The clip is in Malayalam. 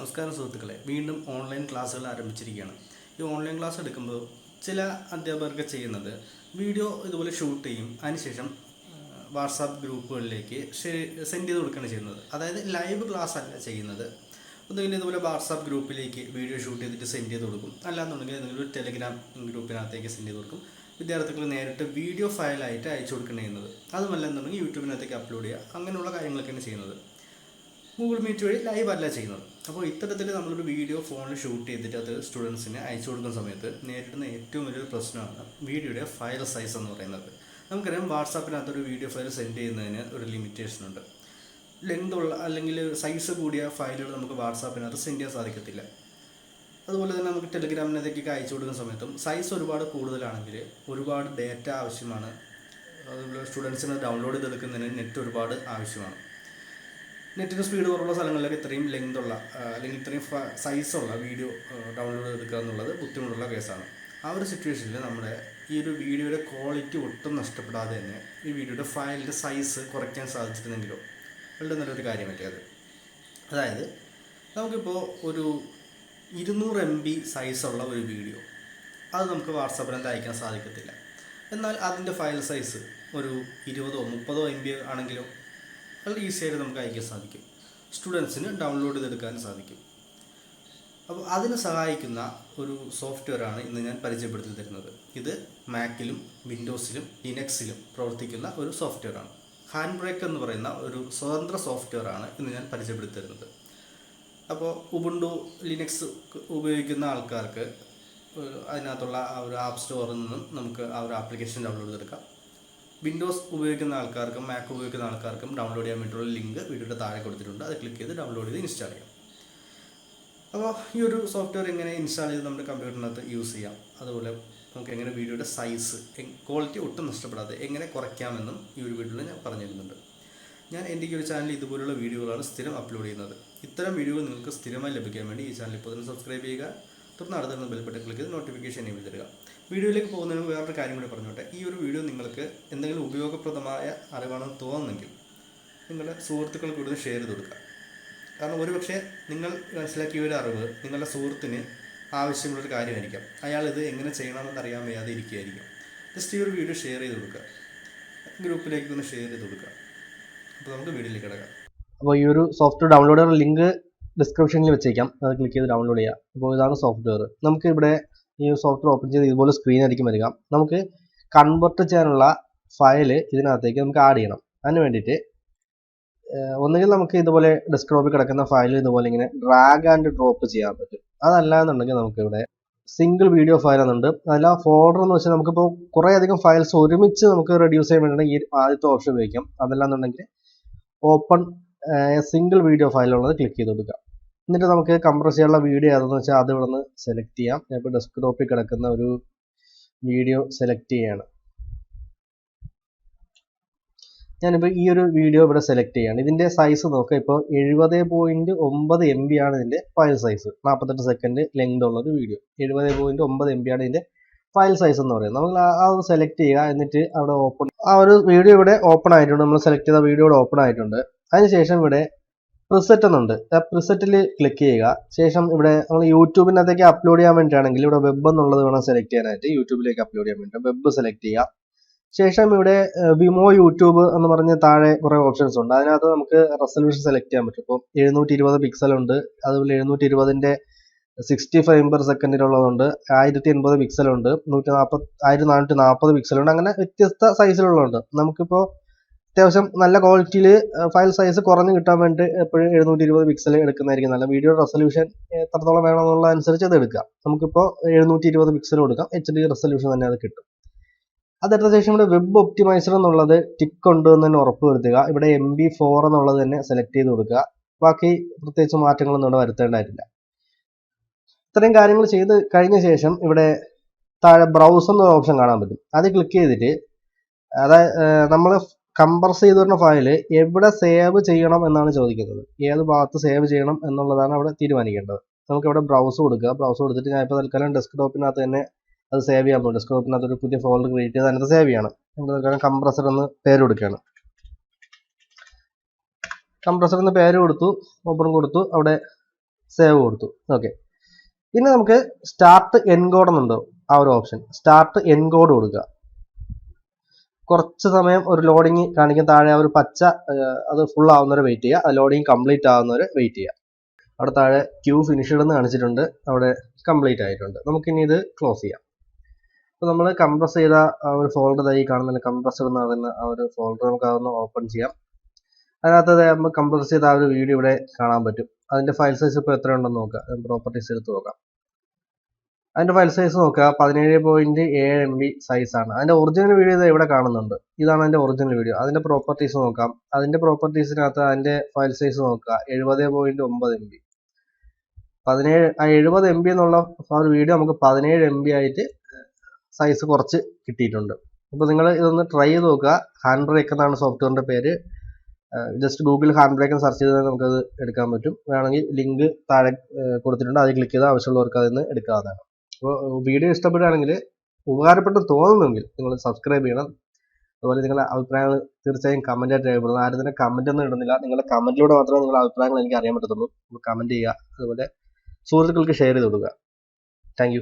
നമസ്കാരം സുഹൃത്തുക്കളെ, വീണ്ടും ഓൺലൈൻ ക്ലാസ്സുകൾ ആരംഭിച്ചിരിക്കുകയാണ്. ഈ ഓൺലൈൻ ക്ലാസ് എടുക്കുമ്പോൾ ചില അധ്യാപകർക്ക് ചെയ്യുന്നത് വീഡിയോ ഇതുപോലെ ഷൂട്ട് ചെയ്യും, അതിനുശേഷം വാട്സാപ്പ് ഗ്രൂപ്പുകളിലേക്ക് സെൻഡ് ചെയ്ത് കൊടുക്കുകയാണ് ചെയ്യുന്നത്. അതായത് ലൈവ് ക്ലാസ് അല്ല ചെയ്യുന്നത്. ഒന്നുകിൽ ഇതുപോലെ വാട്സാപ്പ് ഗ്രൂപ്പിലേക്ക് വീഡിയോ ഷൂട്ട് ചെയ്തിട്ട് സെൻഡ് ചെയ്ത് കൊടുക്കും, അല്ലാന്നുണ്ടെങ്കിൽ എന്തെങ്കിലും ഒരു ടെലിഗ്രാം ഗ്രൂപ്പിനകത്തേക്ക് സെൻഡ് ചെയ്ത് കൊടുക്കും. വിദ്യാർത്ഥികൾ നേരിട്ട് വീഡിയോ ഫയലായിട്ട് അയച്ചു കൊടുക്കുകയാണ് ചെയ്യുന്നത്. അതുമല്ല എന്നുണ്ടെങ്കിൽ യൂട്യൂബിനകത്തേക്ക് അപ്ലോഡ് ചെയ്യുക, അങ്ങനെയുള്ള കാര്യങ്ങളൊക്കെയാണ് ചെയ്യുന്നത്. ഗൂഗിൾ മീറ്റ് വഴി ലൈവ് അല്ല ചെയ്യുന്നത്. അപ്പോൾ ഇത്തരത്തിൽ നമ്മളൊരു വീഡിയോ ഫോണിൽ ഷൂട്ട് ചെയ്തിട്ട് അത് സ്റ്റുഡൻസിന് അയച്ചു കൊടുക്കുന്ന സമയത്ത് നേരിടുന്ന ഏറ്റവും വലിയൊരു പ്രശ്നമാണ് വീഡിയോയുടെ ഫയൽ സൈസ് എന്ന് പറയുന്നത്. നമുക്കറിയാം, വാട്സാപ്പിനകത്തൊരു വീഡിയോ ഫയൽ സെൻഡ് ചെയ്യുന്നതിന് ഒരു ലിമിറ്റേഷൻ ഉണ്ട്. ലെങ്ത് ഉള്ള അല്ലെങ്കിൽ സൈസ് കൂടിയ ഫയലുകൾ നമുക്ക് വാട്സാപ്പിനകത്ത് സെൻഡ് ചെയ്യാൻ സാധിക്കത്തില്ല. അതുപോലെ തന്നെ നമുക്ക് ടെലിഗ്രാമിനകത്തേക്കൊക്കെ അയച്ചു കൊടുക്കുന്ന സമയത്തും സൈസ് ഒരുപാട് കൂടുതലാണെങ്കിൽ ഒരുപാട് ഡേറ്റ ആവശ്യമാണ്. അതുപോലെ സ്റ്റുഡൻസിന് ഡൗൺലോഡ് ചെയ്തെടുക്കുന്നതിന് നെറ്റ് ഒരുപാട് ആവശ്യമാണ്. നെറ്റിന് സ്പീഡ് കുറവുള്ള സ്ഥലങ്ങളിലൊക്കെ ഇത്രയും ലെങ്ത് ഉള്ള അല്ലെങ്കിൽ ഇത്രയും സൈസുള്ള വീഡിയോ ഡൗൺലോഡ് ചെയ്തെടുക്കുക എന്നുള്ളത് ബുദ്ധിമുട്ടുള്ള കേസാണ്. ആ ഒരു സിറ്റുവേഷനിൽ നമ്മുടെ ഈ ഒരു വീഡിയോയുടെ ക്വാളിറ്റി ഒട്ടും നഷ്ടപ്പെടാതെ തന്നെ ഈ വീഡിയോയുടെ ഫയലിൻ്റെ സൈസ് കുറയ്ക്കാൻ സാധിച്ചിരുന്നെങ്കിലോ വളരെ നല്ലൊരു കാര്യമല്ലേ അത്. അതായത് നമുക്കിപ്പോൾ ഒരു 200 MB സൈസുള്ള ഒരു വീഡിയോ അത് നമുക്ക് വാട്സാപ്പിനകത്ത് അയക്കാൻ സാധിക്കത്തില്ല. എന്നാൽ അതിൻ്റെ ഫയൽ സൈസ് ഒരു 20 30 MB ആണെങ്കിലോ വളരെ ഈസിയായിട്ട് നമുക്ക് അയക്കാൻ സാധിക്കും. സ്റ്റുഡൻസിന് ഡൗൺലോഡ് ചെയ്തെടുക്കാൻ സാധിക്കും. അപ്പോൾ അതിന് സഹായിക്കുന്ന ഒരു സോഫ്റ്റ്വെയറാണ് ഇന്ന് ഞാൻ പരിചയപ്പെടുത്തി തരുന്നത്. ഇത് മാക്കിലും വിൻഡോസിലും ലിനക്സിലും പ്രവർത്തിക്കുന്ന ഒരു സോഫ്റ്റ്വെയറാണ്. ഹാൻഡ് ബ്രേക്ക് എന്ന് പറയുന്ന ഒരു സ്വതന്ത്ര സോഫ്റ്റ്വെയറാണ് ഇന്ന് ഞാൻ പരിചയപ്പെടുത്തി തരുന്നത്. അപ്പോൾ ഉബുണ്ടു ലിനക്സ് ഉപയോഗിക്കുന്ന ആൾക്കാർക്ക് അതിനകത്തുള്ള ആ ഒരു ആപ്പ് സ്റ്റോറിൽ നിന്നും നമുക്ക് ആ ഒരു ആപ്ലിക്കേഷൻ ഡൗൺലോഡ് ചെയ്തെടുക്കാം. വിൻഡോസ് ഉപയോഗിക്കുന്ന ആൾക്കാർക്കും മാക് ഉപയോഗിക്കുന്ന ആൾക്കാർക്കും ഡൗൺലോഡ് ചെയ്യാൻ വേണ്ടിയിട്ടുള്ള ലിങ്ക് വീഡിയോയുടെ താഴെ കൊടുത്തിട്ടുണ്ട്. അത് ക്ലിക്ക് ചെയ്ത് ഡൗൺലോഡ് ചെയ്ത് ഇൻസ്റ്റാൾ ചെയ്യാം. അപ്പോൾ ഈ ഒരു സോഫ്റ്റ്വെയർ എങ്ങനെ ഇൻസ്റ്റാൾ ചെയ്ത് നമ്മുടെ കമ്പ്യൂട്ടറിനകത്ത് യൂസ് ചെയ്യാം, അതുപോലെ നമുക്ക് എങ്ങനെ വീഡിയോയുടെ സൈസ് ക്വാളിറ്റി ഒട്ടും നഷ്ടപ്പെടാതെ എങ്ങനെ കുറയ്ക്കാമെന്നും ഈ ഒരു വീഡിയോയിൽ ഞാൻ പറഞ്ഞു തരുന്നുണ്ട്. ഞാൻ എൻ്റെ ഈ ഒരു ചാനൽ ഇതുപോലുള്ള വീഡിയോകളാണ് സ്ഥിരം അപ്ലോഡ് ചെയ്യുന്നത്. ഇത്തരം വീഡിയോകൾ നിങ്ങൾക്ക് സ്ഥിരമായി ലഭിക്കാൻ വേണ്ടി ഈ ചാനൽ ഇപ്പോൾ തന്നെ സബ്സ്ക്രൈബ് ചെയ്യുക. തുടർന്ന് അടുത്തുള്ള ബെൽ ബട്ടൺ ക്ലിക്ക് ചെയ്ത് നോട്ടിഫിക്കേഷൻ എനേബിൾ തരിക. വീഡിയോയിലേക്ക് പോകുന്നതിന് വേറൊരു കാര്യം കൂടി പറഞ്ഞോട്ടെ. ഈ ഒരു വീഡിയോ നിങ്ങൾക്ക് എന്തെങ്കിലും ഉപയോഗപ്രദമായ അറിവാണെന്ന് തോന്നുന്നെങ്കിൽ നിങ്ങളുടെ സുഹൃത്തുക്കൾക്ക് കൂടുതൽ ഷെയർ ചെയ്ത് കൊടുക്കുക. കാരണം ഒരുപക്ഷെ നിങ്ങൾ മനസ്സിലാക്കിയ ഒരു അറിവ് നിങ്ങളുടെ സുഹൃത്തിന് ആവശ്യമുള്ളൊരു കാര്യമായിരിക്കാം. അയാൾ ഇത് എങ്ങനെ ചെയ്യണമെന്ന് അറിയാൻ വയ്യാതെ ഇരിക്കുകയായിരിക്കും. ജസ്റ്റ് ഈ ഒരു വീഡിയോ ഷെയർ ചെയ്ത് കൊടുക്കുക, ഗ്രൂപ്പിലേക്ക് ഒന്ന് ഷെയർ ചെയ്ത് കൊടുക്കുക. അപ്പോൾ നമുക്ക് വീഡിയോയിലേക്ക് കിടക്കാം. അപ്പോൾ ഈ ഒരു സോഫ്റ്റ്വെയർ ഡൗൺലോഡ് ചെയ്യുന്ന ലിങ്ക് ഡിസ്ക്രിപ്ഷനിൽ വെച്ചേക്കാം. അത് ക്ലിക്ക് ചെയ്ത് ഡൗൺലോഡ് ചെയ്യുക. അപ്പോൾ ഇതാണ് സോഫ്റ്റ്വെയർ. നമുക്ക് ഇവിടെ ഈ സോഫ്റ്റ്വെയർ ഓപ്പൺ ചെയ്ത് ഇതുപോലെ സ്ക്രീൻ ആയിരിക്കും വരിക. നമുക്ക് കൺവേർട്ട് ചെയ്യാനുള്ള ഫയൽ ഇതിനകത്തേക്ക് നമുക്ക് ആഡ് ചെയ്യണം. അതിന് വേണ്ടിയിട്ട് ഒന്നുകിൽ നമുക്ക് ഇതുപോലെ ഡെസ്ക്ടോപ്പിൽ കിടക്കുന്ന ഫയൽ ഇതുപോലെ ഇങ്ങനെ ഡ്രാഗ് ആൻഡ് ഡ്രോപ്പ് ചെയ്യാൻ പറ്റും. അതല്ല എന്നുണ്ടെങ്കിൽ നമുക്ക് ഇവിടെ സിംഗിൾ വീഡിയോ ഫയൽ എന്നുണ്ട്. അതല്ല ഫോൾഡർ എന്ന് വെച്ചാൽ നമുക്കിപ്പോൾ കുറേ അധികം ഫയൽസ് ഒരുമിച്ച് നമുക്ക് റെഡ്യൂസ് ചെയ്യാൻ വേണ്ടിയിട്ട് ഈ ആദ്യത്തെ ഓപ്ഷൻ ഉപയോഗിക്കാം. അതല്ല എന്നുണ്ടെങ്കിൽ ഓപ്പൺ സിംഗിൾ വീഡിയോ ഫയൽ ഉള്ളത് ക്ലിക്ക് ചെയ്ത് കൊടുക്കുക. എന്നിട്ട് നമുക്ക് കംപ്രസ് ചെയ്യാനുള്ള വീഡിയോ ഏതെന്ന് വെച്ചാൽ അത് ഇവിടെ നിന്ന് സെലക്ട് ചെയ്യാം. ഞാനിപ്പോൾ ഡെസ്ക്ടോപ്പിൽ കിടക്കുന്ന ഒരു വീഡിയോ സെലക്ട് ചെയ്യാണ്. ഞാനിപ്പോൾ ഈ ഒരു വീഡിയോ ഇവിടെ സെലക്ട് ചെയ്യാണ്. ഇതിൻ്റെ സൈസ് നോക്കുക. ഇപ്പോൾ 70.9 MB ആണ് ഇതിൻ്റെ ഫയൽ സൈസ്. 48 സെക്കൻഡ് ലെങ്ത് ഉള്ള ഒരു വീഡിയോ. 70.9 MB ആണ് ഇതിൻ്റെ ഫയൽ സൈസ് എന്ന് പറയുന്നത്. നമ്മൾ ആ ഒരു സെലക്ട് ചെയ്യുക. എന്നിട്ട് അവിടെ ഓപ്പൺ, ആ ഒരു വീഡിയോ ഇവിടെ ഓപ്പൺ ആയിട്ടുണ്ട്. നമ്മൾ സെലക്ട് ചെയ്ത വീഡിയോ ഇവിടെ ഓപ്പൺ ആയിട്ടുണ്ട്. അതിനുശേഷം ഇവിടെ പ്രിസെറ്റ് എന്നുണ്ട്. ആ പ്രിസെറ്റിൽ ക്ലിക്ക് ചെയ്യുക. ശേഷം ഇവിടെ നമ്മൾ യൂട്യൂബിനകത്തേക്ക് അപ്ലോഡ് ചെയ്യാൻ വേണ്ടിയിട്ടാണെങ്കിൽ ഇവിടെ വെബ് എന്നുള്ളത് വേണം സെലക്ട് ചെയ്യാനായിട്ട്. യൂട്യൂബിലേക്ക് അപ്ലോഡ് ചെയ്യാൻ വേണ്ടി വെബ് സെലക്ട് ചെയ്യുക. ശേഷം ഇവിടെ വിമോ യൂട്യൂബ് എന്ന് പറഞ്ഞ് താഴെ കുറേ ഓപ്ഷൻസ് ഉണ്ട്. അതിനകത്ത് നമുക്ക് റെസൊല്യൂഷൻ സെലക്ട് ചെയ്യാൻ പറ്റും. ഇപ്പോൾ 720 പിക്സൽ ഉണ്ട്. അതുപോലെ 720ന്റെ 60 ഫ്രെയിം പെർ സെക്കൻഡിലുള്ളതുണ്ട്. 1080 പിക്സൽ ഉണ്ട്. 1440 പിക്സൽ ഉണ്ട്. അങ്ങനെ വ്യത്യസ്ത സൈസിലുള്ളതുണ്ട്. നമുക്കിപ്പോൾ അത്യാവശ്യം നല്ല ക്വാളിറ്റിയിൽ ഫയൽ സൈസ് കുറഞ്ഞ് കിട്ടാൻ വേണ്ടി എപ്പോഴും 720 പിക്സൽ എടുക്കുന്നതായിരിക്കും നല്ല. വീഡിയോ റെസൊല്യൂഷൻ എത്രത്തോളം വേണമെന്നുള്ള അനുസരിച്ച് അത് എടുക്കാം. നമുക്കിപ്പോൾ 720 പിക്സൽ കൊടുക്കാം. HD റെസൊല്യൂഷൻ തന്നെ അത് കിട്ടും. അതെടുത്ത ശേഷം ഇവിടെ വെബ് ഒപ്റ്റിമൈസർ എന്നുള്ളത് ടിക്ക് ഉണ്ട് എന്ന് തന്നെ ഉറപ്പ് വരുത്തുക. ഇവിടെ MB4 എന്നുള്ളത് തന്നെ സെലക്ട് ചെയ്ത് കൊടുക്കുക. ബാക്കി പ്രത്യേകിച്ച് മാറ്റങ്ങളൊന്നും ഇവിടെ വരുത്തേണ്ടതായിട്ടില്ല. ഇത്രയും കാര്യങ്ങൾ ചെയ്ത് കഴിഞ്ഞ ശേഷം ഇവിടെ താഴെ ബ്രൗസ് എന്നൊരു ഓപ്ഷൻ കാണാൻ പറ്റും. അത് ക്ലിക്ക് ചെയ്തിട്ട് അതായത് നമ്മൾ കംപ്രസ് ചെയ്ത് വരുന്ന ഫയൽ എവിടെ സേവ് ചെയ്യണം എന്നാണ് ചോദിക്കുന്നത്. ഏത് ഭാഗത്ത് സേവ് ചെയ്യണം എന്നുള്ളതാണ് അവിടെ തീരുമാനിക്കേണ്ടത്. നമുക്ക് ഇവിടെ ബ്രൗസ് കൊടുക്കുക. ബ്രൗസ് കൊടുത്തിട്ട് ഞാൻ ഇപ്പോൾ തൽക്കാലം ഡെസ്ക്ടോപ്പിനകത്ത് തന്നെ അത് സേവ് ചെയ്യാൻ പോകും. ഡെസ്ക്ടോപ്പിനകത്ത് ഒരു പുതിയ ഫോൾഡർ ക്രിയേറ്റ് ചെയ്ത് അതിനകത്ത് സേവ് ചെയ്യണം. നമ്മൾ തൽക്കാലം കംപ്രസർ എന്ന് പേര് കൊടുക്കുകയാണ്. കംപ്രസർ എന്ന് പേര് കൊടുത്തു, ഓപ്പൺ കൊടുത്തു. അവിടെ സേവ് കൊടുത്തു. ഓക്കെ, ഇനി നമുക്ക് സ്റ്റാർട്ട് എൻകോഡ് എന്നുണ്ടോ ആ ഒരു ഓപ്ഷൻ, സ്റ്റാർട്ട് എൻകോഡ് കൊടുക്കുക. കുറച്ച് സമയം ഒരു ലോഡിങ് കാണിക്കും. താഴെ ആ ഒരു പച്ച അത് ഫുൾ ആവുന്നവരെ വെയിറ്റ് ചെയ്യുക. ആ ലോഡിങ് കംപ്ലീറ്റ് ആവുന്നവരെ വെയിറ്റ് ചെയ്യുക. അവിടെ താഴെ ക്യൂ ഫിനിഷ്ഡ് എന്ന് കാണിച്ചിട്ടുണ്ട്, അവിടെ കംപ്ലീറ്റ് ആയിട്ടുണ്ട്. നമുക്കിനി ഇത് ക്ലോസ് ചെയ്യാം. അപ്പോൾ നമ്മൾ കംപ്രസ് ചെയ്ത ആ ഒരു ഫോൾഡർ ഈ കാണുന്ന കംപ്രസർ എന്ന് പറയുന്ന ആ ഒരു ഫോൾഡർ നമുക്ക് അതൊന്ന് ഓപ്പൺ ചെയ്യാം. അതിനകത്ത് നമ്മൾ കംപ്രസ് ചെയ്ത ആ ഒരു വീഡിയോ ഇവിടെ കാണാൻ പറ്റും. അതിന്റെ ഫയൽ സൈസ് ഇപ്പോൾ എത്ര ഉണ്ടെന്ന് നോക്കാം. പ്രോപ്പർട്ടീസ് എടുത്ത് നോക്കാം. അതിന്റെ ഫയൽ സൈസ് നോക്കുക, 17.7 MB സൈസാണ്. അതിന്റെ ഒറിജിനൽ വീഡിയോ ഇത് ഇവിടെ കാണുന്നുണ്ട്. ഇതാണ് അതിന്റെ ഒറിജിനൽ വീഡിയോ. അതിന്റെ പ്രോപ്പർട്ടീസ് നോക്കാം. അതിന്റെ പ്രോപ്പർട്ടീസിനകത്ത് അതിന്റെ ഫയൽ സൈസ് നോക്കുക, 70.9 MB. 70 MB എന്നുള്ള ആ ഒരു വീഡിയോ നമുക്ക് 17 MB ആയിട്ട് സൈസ് കുറച്ച് കിട്ടിയിട്ടുണ്ട്. അപ്പോൾ നിങ്ങൾ ഇതൊന്ന് ട്രൈ ചെയ്ത് നോക്കുക. ഹാൻഡ് ബ്രേക്ക് എന്നാണ് സോഫ്റ്റ്വെയറിന്റെ പേര്. ജസ്റ്റ് ഗൂഗിൾ ഹാൻഡ് ബ്രേക്ക് എന്ന് സെർച്ച് ചെയ്താൽ നമുക്കത് എടുക്കാൻ പറ്റും. വേണമെങ്കിൽ ലിങ്ക് താഴെ കൊടുത്തിട്ടുണ്ട്, അത് ക്ലിക്ക് ചെയ്താൽ ആവശ്യമുള്ളവർക്ക് അതിൽ നിന്ന് എടുക്കാവുന്നതാണ്. അപ്പോൾ വീഡിയോ ഇഷ്ടപ്പെടുകയാണെങ്കിൽ, ഉപകാരപ്പെട്ടു തോന്നുന്നെങ്കിൽ നിങ്ങൾ സബ്സ്ക്രൈബ് ചെയ്യണം. അതുപോലെ നിങ്ങളുടെ അഭിപ്രായങ്ങൾ തീർച്ചയായും കമൻറ്റായിട്ട് രേഖപ്പെടുത്തണം. ആരും തന്നെ കമൻ്റ് ഒന്നും ഇടുന്നില്ല. നിങ്ങളുടെ കമൻറ്റിലൂടെ മാത്രമേ നിങ്ങളുടെ അഭിപ്രായങ്ങൾ എനിക്ക് അറിയാൻ പറ്റത്തുള്ളൂ. അപ്പോൾ കമൻറ്റ് ചെയ്യുക, അതുപോലെ സുഹൃത്തുക്കൾക്ക് ഷെയർ ചെയ്ത് കൊടുക്കുക. Thank you.